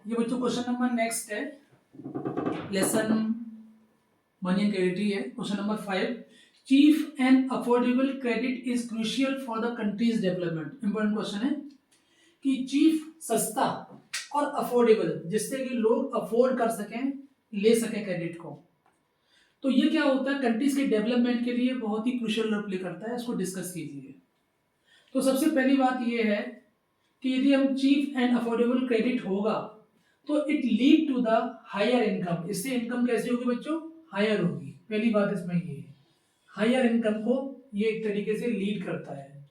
ये बच्चों question number next है, लेसन मनी एंड क्रेडिट है। Question number 5, cheap and affordable credit is crucial for the countries development. Important question है कि chief सस्ता और अफोर्डेबल, जिससे कि लोग अफोर्ड कर सकें, ले सकें क्रेडिट को, तो ये क्या होता है कंट्रीज के डेवलपमेंट के लिए बहुत ही क्रूशियल रोल प्ले करता है। इसको डिस्कस कीजिए। तो सबसे पहली बात ये है कि यदि हम चीप एंड अफोर्डेबल क्रेडिट होगा तो it lead to the higher income. इससे इनकम कैसी होगी बच्चों? हायर होगी। पहली बात इसमें ये है, हायर इनकम को ये एक तरीके से लीड करता है।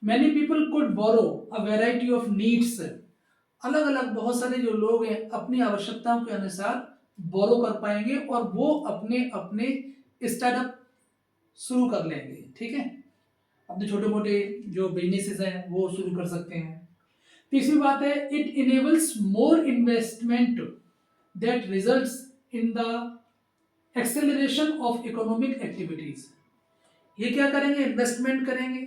Many people could borrow a variety of needs. अलग अलग बहुत सारे जो लोग हैं अपनी आवश्यकताओं के अनुसार बोरो कर पाएंगे और वो अपने अपने स्टार्टअप शुरू कर लेंगे। ठीक है, अपने छोटे मोटे जो बिजनेसेस हैं वो शुरू कर सकते हैं। तीसरी बात है, it enables more investment that results in the acceleration of economic activities. ये क्या करेंगे? इन्वेस्टमेंट करेंगे।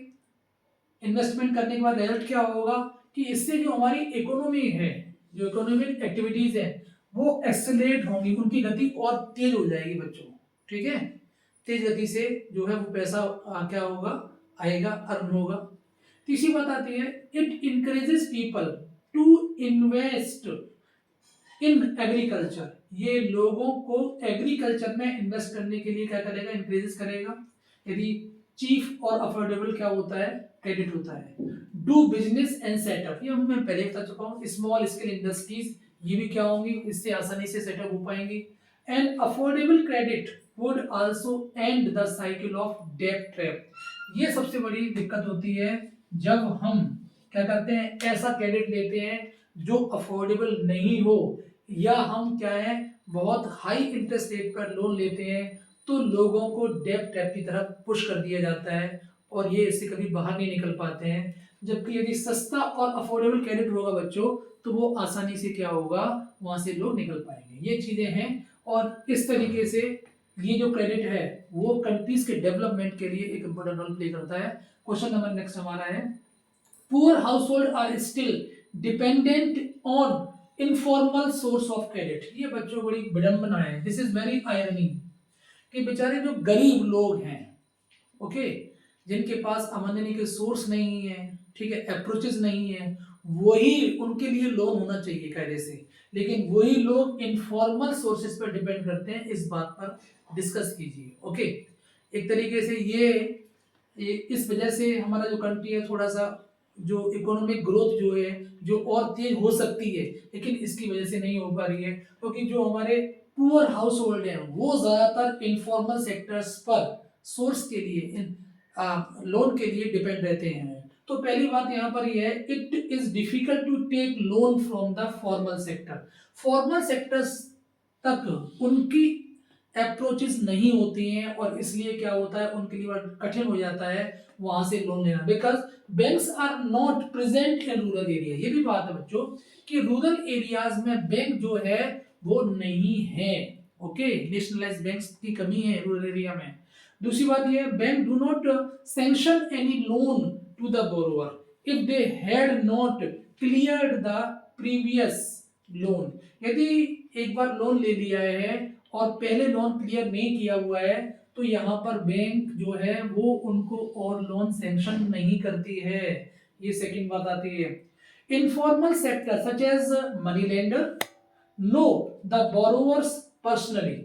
इन्वेस्टमेंट करने के बाद रिजल्ट क्या होगा कि इससे जो हमारी इकोनॉमी है, जो इकोनॉमिक एक्टिविटीज है, वो एक्सेलरेट होंगी, उनकी गति और तेज हो जाएगी बच्चों। ठीक है, तेज गति से जो है वो पैसा क्या होगा? आएगा, अर्न होगा। तीसरी बात आती है, it encourages people to invest in agriculture. ये लोगों को एग्रीकल्चर में इन्वेस्ट करने के लिए क्या करेगा? इंकरेजेस करेगा। यदि चीफ और अफोर्डेबल क्या होता है? क्रेडिट होता है। डू बिजनेस एंड सेटअप, ये मैं पहले बता चुका हूँ। स्मॉल स्केल इंडस्ट्रीज ये भी क्या होंगी? इससे आसानी से सेटअप हो पाएंगी। And affordable credit would also and the cycle of debt trap. ये सबसे बड़ी दिक्कत होती है जब हम क्या करते हैं? ऐसा क्रेडिट लेते हैं जो अफोर्डेबल नहीं हो, या हम क्या है बहुत हाई इंटरेस्ट रेट पर लोन लेते हैं, तो लोगों को डेट ट्रैप की तरफ पुश कर दिया जाता है और ये इससे कभी बाहर नहीं निकल पाते हैं। जबकि यदि सस्ता और अफोर्डेबल क्रेडिट होगा बच्चों, तो वो आसानी से क्या होगा? वहां से लोग निकल पाएंगे। ये चीजें हैं और इस तरीके से ये जो क्रेडिट है वो कंट्रीज के डेवलपमेंट के लिए एक इंपॉर्टेंट रोल प्ले करता है। क्वेश्चन नंबर नेक्स्ट हमारा है, poor household are still dependent on informal source of credit. ये बच्चों बड़ी विडंबना है, दिस इज वेरी आयरनी, कि बेचारे जो गरीब लोग हैं, ओके, जिनके पास आमदनी के सोर्स नहीं है, ठीक है, अप्रोचेस नहीं है, वही उनके लिए लोन होना चाहिए कायदे से, लेकिन वही लोग इनफॉर्मल सोर्सेज पर डिपेंड करते हैं। इस बात पर डिस्कस कीजिए। ओके, एक तरीके से ये इस वजह से हमारा जो कंट्री है थोड़ा सा जो इकोनॉमिक ग्रोथ जो है जो और तेज हो सकती है, लेकिन इसकी वजह से नहीं हो पा रही है क्योंकि जो हमारे पुअर हाउस होल्ड है वो ज्यादातर इनफॉर्मल सेक्टर्स पर सोर्स के लिए लोन के लिए डिपेंड रहते हैं। तो पहली बात यहाँ पर यह है, it is difficult to take loan from the formal sector. Formal sectors तक उनकी अप्रोचेस नहीं होती हैं और इसलिए क्या होता है उनके लिए कठिन हो जाता है वहां से लोन लेना, because banks are not present in rural area. ये भी बात है बच्चों कि रूरल एरियाज में बैंक जो है वो नहीं है। ओके, नेशनलाइज्ड बैंक्स की कमी है रूरल एरिया में। दूसरी बात यह है, bank do not sanction any loan to the borrower if they had not cleared the previous loan. यदि एक बार लोन ले लिया है और पहले लोन क्लियर नहीं किया हुआ है तो यहाँ पर बैंक जो है वो उनको और लोन सैंक्शन नहीं करती है। ये सेकंड बात आती है। Informal sector such as money lender know the borrowers personally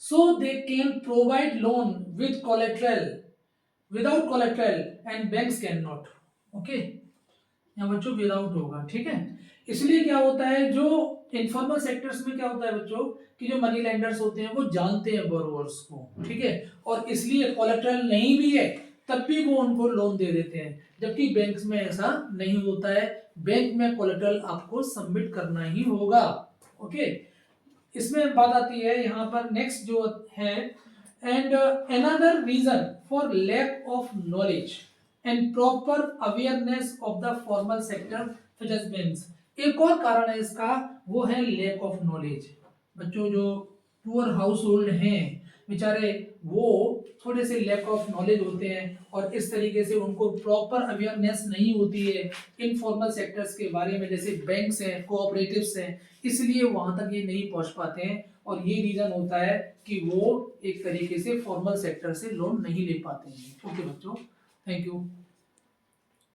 so they can provide loan with collateral, without collateral and banks cannot. okay, यहाँ बच्चों विदाउट होगा। ठीक है, इसलिए क्या होता है जो इनफॉर्मल सेक्टर्स में क्या होता है बच्चों कि जो मनी लेंडर्स होते हैं वो जानते हैं बोरोवर्स को, ठीक है, और इसलिए कोलेटरल नहीं भी है तब भी वो उनको लोन दे देते हैं, जबकि बैंक्स में ऐसा नहीं होता है। बैंक में कोलेटरल आपको सबमिट करना ही होगा। ओके, इसमें बात आती है यहाँ पर नेक्स्ट जो है, and another reason for lack of knowledge and proper awareness of the formal sector such as banks. एक और कारण है इसका, वो है लैक ऑफ नॉलेज। बच्चों जो पुअर हाउस होल्ड हैं बेचारे वो थोड़े से लैक ऑफ नॉलेज होते हैं और इस तरीके से उनको प्रॉपर अवेयरनेस नहीं होती है इनफॉर्मल सेक्टर्स के बारे में, जैसे बैंक्स हैं, कोऑपरेटिव्स हैं, इसलिए वहां तक ये नहीं पहुंच पाते हैं और ये रीजन होता है कि वो एक तरीके से फॉर्मल सेक्टर से लोन नहीं ले पाते हैं। ओके बच्चों, थैंक यू।